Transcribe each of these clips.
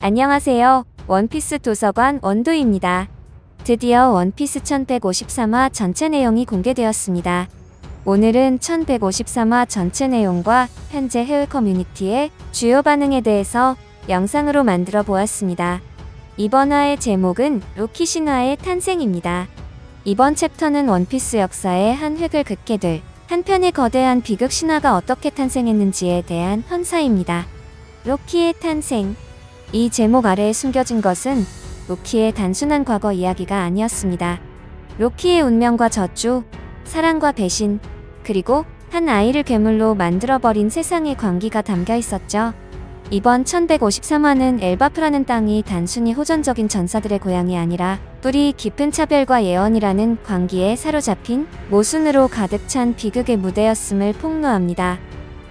안녕하세요. 원피스 도서관 원도입니다. 드디어 원피스 1153화 전체 내용이 공개되었습니다. 오늘은 1153화 전체 내용과 현재 해외 커뮤니티의 주요 반응에 대해서 영상으로 만들어 보았습니다. 이번 화의 제목은 로키 신화의 탄생입니다. 이번 챕터는 원피스 역사의 한 획을 긋게 될 한편의 거대한 비극 신화가 어떻게 탄생했는지에 대한 헌사입니다. 로키의 탄생. 이 제목 아래에 숨겨진 것은 로키의 단순한 과거 이야기가 아니었습니다. 로키의 운명과 저주, 사랑과 배신, 그리고 한 아이를 괴물로 만들어버린 세상의 광기가 담겨 있었죠. 이번 1153화는 엘바프라는 땅이 단순히 호전적인 전사들의 고향이 아니라 뿌리 깊은 차별과 예언이라는 광기에 사로잡힌 모순으로 가득 찬 비극의 무대였음을 폭로합니다.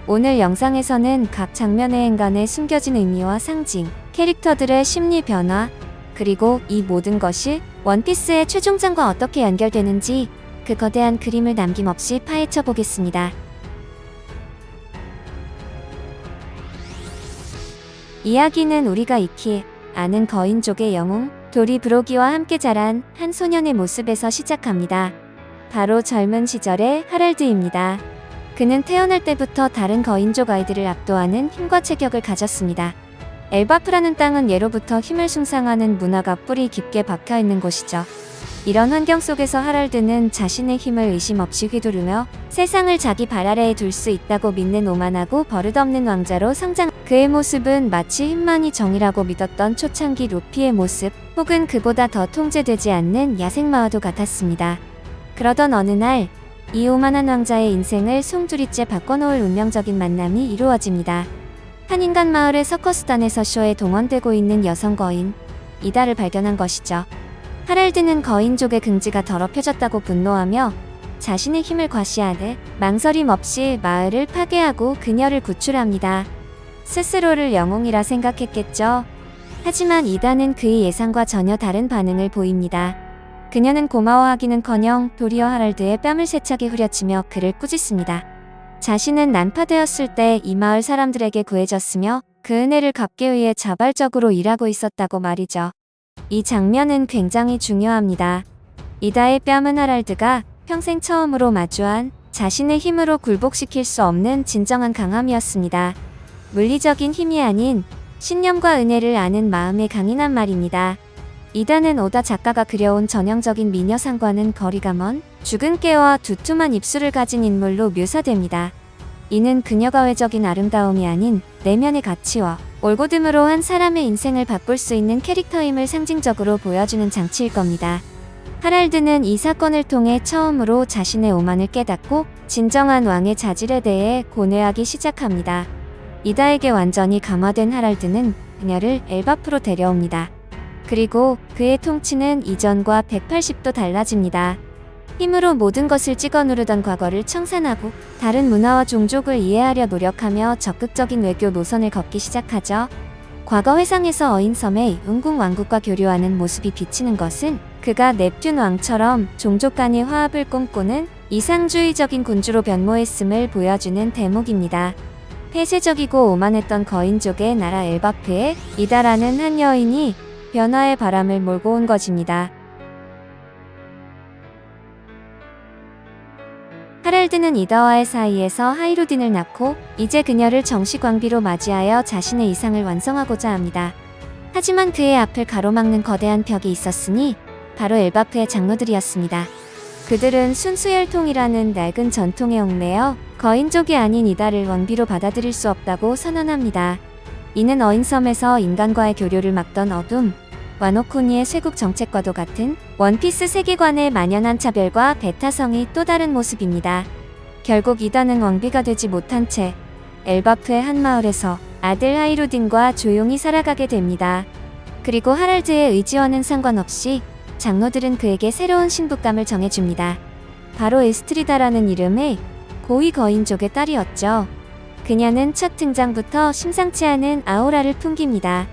오늘 영상에서는 각 장면의 행간에 숨겨진 의미와 상징, 캐릭터들의 심리 변화, 그리고 이 모든 것이 원피스의 최종장과 어떻게 연결되는지 그 거대한 그림을 남김없이 파헤쳐 보겠습니다. 이야기는 우리가 익히 아는 거인족의 영웅 도리 브로기와 함께 자란 한 소년의 모습에서 시작합니다. 바로 젊은 시절의 하랄드입니다. 그는 태어날 때부터 다른 거인족 아이들을 압도하는 힘과 체격을 가졌습니다. 엘바프라는 땅은 예로부터 힘을 숭상하는 문화가 뿌리 깊게 박혀있는 곳이죠. 이런 환경 속에서 하랄드는 자신의 힘을 의심 없이 휘두르며 세상을 자기 발 아래에 둘 수 있다고 믿는 오만하고 버릇없는 왕자로 성장. 그의 모습은 마치 힘만이 정이라고 믿었던 초창기 루피의 모습, 혹은 그보다 더 통제되지 않는 야생마와도 같았습니다. 그러던 어느 날, 이 오만한 왕자의 인생을 송두리째 바꿔놓을 운명적인 만남이 이루어집니다. 한 인간 마을의 서커스단에서 쇼에 동원되고 있는 여성 거인, 이다를 발견한 것이죠. 하랄드는 거인족의 긍지가 더럽혀졌다고 분노하며 자신의 힘을 과시하듯 망설임 없이 마을을 파괴하고 그녀를 구출합니다. 스스로를 영웅이라 생각했겠죠. 하지만 이다는 그의 예상과 전혀 다른 반응을 보입니다. 그녀는 고마워하기는커녕 도리어 하랄드의 뺨을 세차게 후려치며 그를 꾸짖습니다. 자신은 난파되었을 때 이 마을 사람들에게 구해졌으며 그 은혜를 갚기 위해 자발적으로 일하고 있었다고 말이죠. 이 장면은 굉장히 중요합니다. 이다의 뺨은 하랄드가 평생 처음으로 마주한 자신의 힘으로 굴복시킬 수 없는 진정한 강함이었습니다. 물리적인 힘이 아닌 신념과 은혜를 아는 마음의 강인한 말입니다. 이다는 오다 작가가 그려온 전형적인 미녀상과는 거리가 먼 죽은 깨와 두툼한 입술을 가진 인물로 묘사됩니다. 이는 그녀가 외적인 아름다움이 아닌 내면의 가치와 올곧음으로 한 사람의 인생을 바꿀 수 있는 캐릭터임을 상징적으로 보여주는 장치일 겁니다. 하랄드는 이 사건을 통해 처음으로 자신의 오만을 깨닫고 진정한 왕의 자질에 대해 고뇌하기 시작합니다. 이다에게 완전히 감화된 하랄드는 그녀를 엘바프로 데려옵니다. 그리고 그의 통치는 이전과 180도 달라집니다. 힘으로 모든 것을 찍어 누르던 과거를 청산하고 다른 문화와 종족을 이해하려 노력하며 적극적인 외교 노선을 걷기 시작하죠. 과거 회상에서 어인섬의 은궁 왕국과 교류하는 모습이 비치는 것은 그가 넵튠 왕처럼 종족 간의 화합을 꿈꾸는 이상주의적인 군주로 변모했음을 보여주는 대목입니다. 폐쇄적이고 오만했던 거인족의 나라 엘바프에 이다라는 한 여인이 변화의 바람을 몰고 온 것입니다. 하랄드는 이다와의 사이에서 하이루딘을 낳고 이제 그녀를 정식 왕비로 맞이하여 자신의 이상을 완성하고자 합니다. 하지만 그의 앞을 가로막는 거대한 벽이 있었으니 바로 엘바프의 장로들이었습니다. 그들은 순수 혈통이라는 낡은 전통에 얽매여 거인족이 아닌 이다를 왕비로 받아들일 수 없다고 선언합니다. 이는 어인섬에서 인간과의 교류를 막던 어둠, 와노코니의 쇄국 정책과도 같은 원피스 세계관의 만연한 차별과 배타성이 또 다른 모습입니다. 결국 이다는 왕비가 되지 못한 채 엘바프의 한 마을에서 아들 하이루딘과 조용히 살아가게 됩니다. 그리고 하랄드의 의지와는 상관없이 장로들은 그에게 새로운 신부감을 정해줍니다. 바로 에스트리다라는 이름의 고위 거인족의 딸이었죠. 그녀는 첫 등장부터 심상치 않은 아우라를 풍깁니다.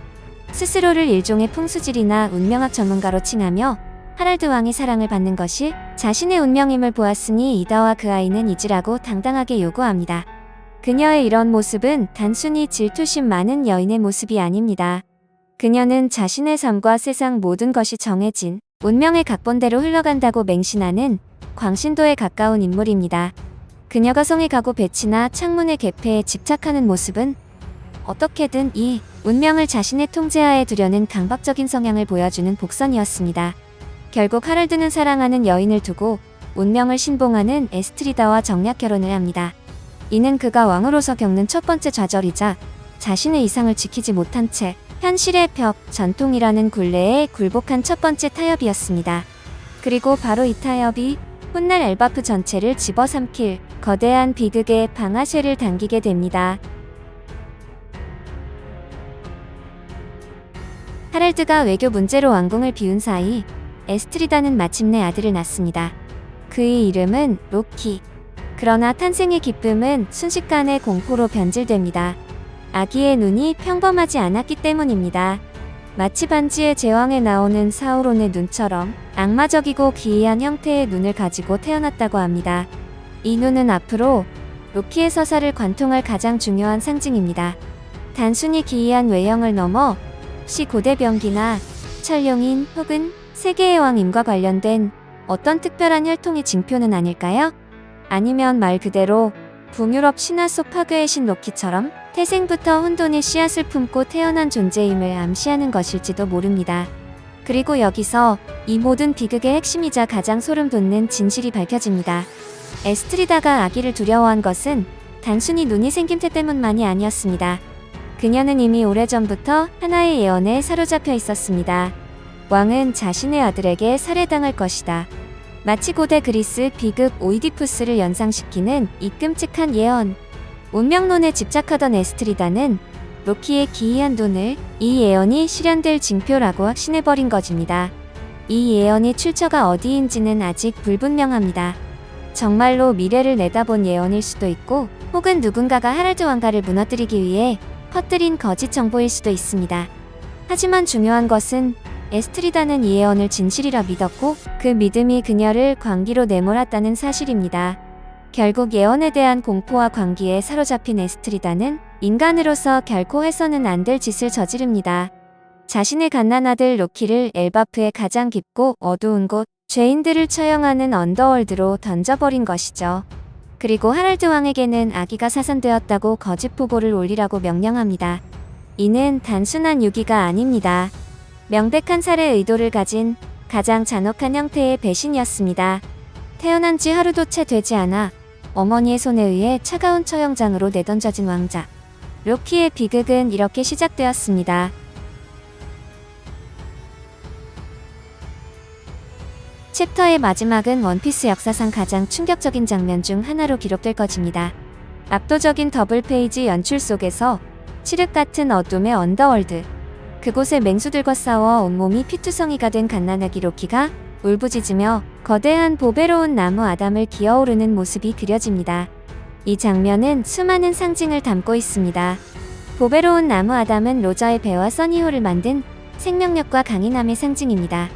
스스로를 일종의 풍수질이나 운명학 전문가로 칭하며 하랄드 왕의 사랑을 받는 것이 자신의 운명임을 보았으니 이다와 그 아이는 잊으라고 당당하게 요구합니다. 그녀의 이런 모습은 단순히 질투심 많은 여인의 모습이 아닙니다. 그녀는 자신의 삶과 세상 모든 것이 정해진 운명의 각본대로 흘러간다고 맹신하는 광신도에 가까운 인물입니다. 그녀가 성에 가고 배치나 창문의 개폐에 집착하는 모습은 어떻게든 이 운명을 자신의 통제하에 두려는 강박적인 성향을 보여주는 복선이었습니다. 결국 하랄드는 사랑하는 여인을 두고 운명을 신봉하는 에스트리다와 정략 결혼을 합니다. 이는 그가 왕으로서 겪는 첫 번째 좌절이자 자신의 이상을 지키지 못한 채 현실의 벽, 전통이라는 굴레에 굴복한 첫 번째 타협이었습니다. 그리고 바로 이 타협이 훗날 엘바프 전체를 집어삼킬 거대한 비극의 방아쇠를 당기게 됩니다. 하랄드가 외교 문제로 왕궁을 비운 사이 에스트리다는 마침내 아들을 낳습니다. 그의 이름은 로키. 그러나 탄생의 기쁨은 순식간에 공포로 변질됩니다. 아기의 눈이 평범하지 않았기 때문입니다. 마치 반지의 제왕에 나오는 사우론의 눈처럼 악마적이고 기이한 형태의 눈을 가지고 태어났다고 합니다. 이 눈은 앞으로 로키의 서사를 관통할 가장 중요한 상징입니다. 단순히 기이한 외형을 넘어 혹시 고대 병기나 천룡인 혹은 세계의 왕임과 관련된 어떤 특별한 혈통의 징표는 아닐까요? 아니면 말 그대로 북유럽 신화 속 파괴의 신 로키처럼 태생부터 혼돈의 씨앗을 품고 태어난 존재임을 암시하는 것일지도 모릅니다. 그리고 여기서 이 모든 비극의 핵심이자 가장 소름 돋는 진실이 밝혀집니다. 에스트리다가 아기를 두려워한 것은 단순히 눈이 생김새 때문만이 아니었습니다. 그녀는 이미 오래전부터 하나의 예언에 사로잡혀 있었습니다. 왕은 자신의 아들에게 살해당할 것이다. 마치 고대 그리스 비극 오이디푸스를 연상시키는 이 끔찍한 예언. 운명론에 집착하던 에스트리다는 로키의 기이한 눈을 이 예언이 실현될 징표라고 확신해버린 것입니다. 이 예언의 출처가 어디인지는 아직 불분명합니다. 정말로 미래를 내다본 예언일 수도 있고 혹은 누군가가 하랄드 왕가를 무너뜨리기 위해 퍼뜨린 거짓 정보일 수도 있습니다. 하지만 중요한 것은 에스트리다는 이 예언을 진실이라 믿었고 그 믿음이 그녀를 광기로 내몰았다는 사실입니다. 결국 예언에 대한 공포와 광기에 사로잡힌 에스트리다는 인간으로서 결코 해서는 안 될 짓을 저지릅니다. 자신의 갓난아들 로키를 엘바프의 가장 깊고 어두운 곳, 죄인들을 처형하는 언더월드로 던져버린 것이죠. 그리고 하랄드 왕에게는 아기가 사선되었다고 거짓 보고를 올리라고 명령합니다. 이는 단순한 유기가 아닙니다. 명백한 살해 의도를 가진 가장 잔혹한 형태의 배신이었습니다. 태어난 지 하루도 채 되지 않아 어머니의 손에 의해 차가운 처형장으로 내던져진 왕자. 로키의 비극은 이렇게 시작되었습니다. 챕터의 마지막은 원피스 역사상 가장 충격적인 장면 중 하나로 기록될 것입니다. 압도적인 더블 페이지 연출 속에서 칠흑 같은 어둠의 언더월드. 그곳의 맹수들과 싸워 온몸이 피투성이가 된 갓난아기 로키가 울부짖으며 거대한 보배로운 나무 아담을 기어오르는 모습이 그려집니다. 이 장면은 수많은 상징을 담고 있습니다. 보배로운 나무 아담은 로저의 배와 써니호를 만든 생명력과 강인함의 상징입니다.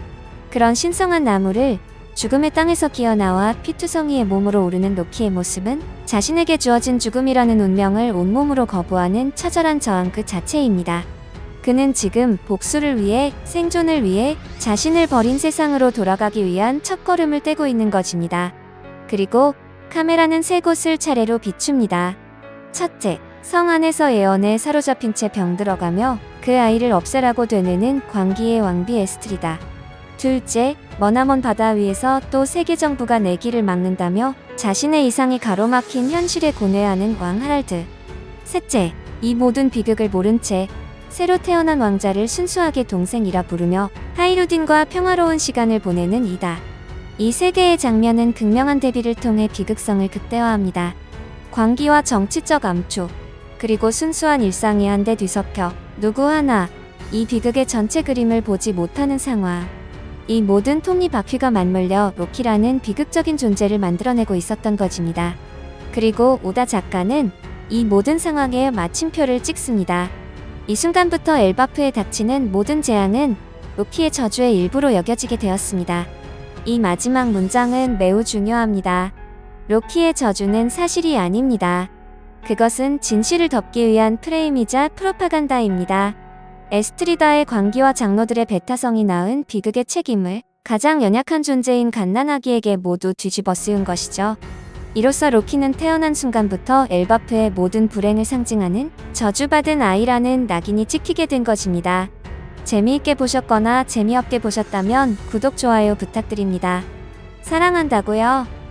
그런 신성한 나무를 죽음의 땅에서 기어나와 피투성이의 몸으로 오르는 로키의 모습은 자신에게 주어진 죽음이라는 운명을 온몸으로 거부하는 처절한 저항 그 자체입니다. 그는 지금 복수를 위해, 생존을 위해 자신을 버린 세상으로 돌아가기 위한 첫걸음을 떼고 있는 것입니다. 그리고 카메라는 세 곳을 차례로 비춥니다. 첫째, 성 안에서 예언에 사로잡힌 채 병들어가며 그 아이를 없애라고 되뇌는 광기의 왕비 에스트리다. 둘째, 머나먼 바다 위에서 또 세계 정부가 내 길을 막는다며 자신의 이상이 가로막힌 현실에 고뇌하는 왕 하랄드. 셋째, 이 모든 비극을 모른 채 새로 태어난 왕자를 순수하게 동생이라 부르며 하이루딘과 평화로운 시간을 보내는 이다. 이 세 개의 장면은 극명한 대비를 통해 비극성을 극대화합니다. 광기와 정치적 암초, 그리고 순수한 일상이 한데 뒤섞여 누구 하나 이 비극의 전체 그림을 보지 못하는 상황. 이 모든 톱니바퀴가 맞물려 로키라는 비극적인 존재를 만들어내고 있었던 것입니다. 그리고 오다 작가는 이 모든 상황에 마침표를 찍습니다. 이 순간부터 엘바프에 닥치는 모든 재앙은 로키의 저주의 일부로 여겨지게 되었습니다. 이 마지막 문장은 매우 중요합니다. 로키의 저주는 사실이 아닙니다. 그것은 진실을 덮기 위한 프레임이자 프로파간다입니다. 에스트리다의 광기와 장로들의 배타성이 낳은 비극의 책임을 가장 연약한 존재인 갓난아기에게 모두 뒤집어 씌운 것이죠. 이로써 로키는 태어난 순간부터 엘바프의 모든 불행을 상징하는 저주받은 아이라는 낙인이 찍히게 된 것입니다. 재미있게 보셨거나 재미없게 보셨다면 구독, 좋아요 부탁드립니다. 사랑한다고요.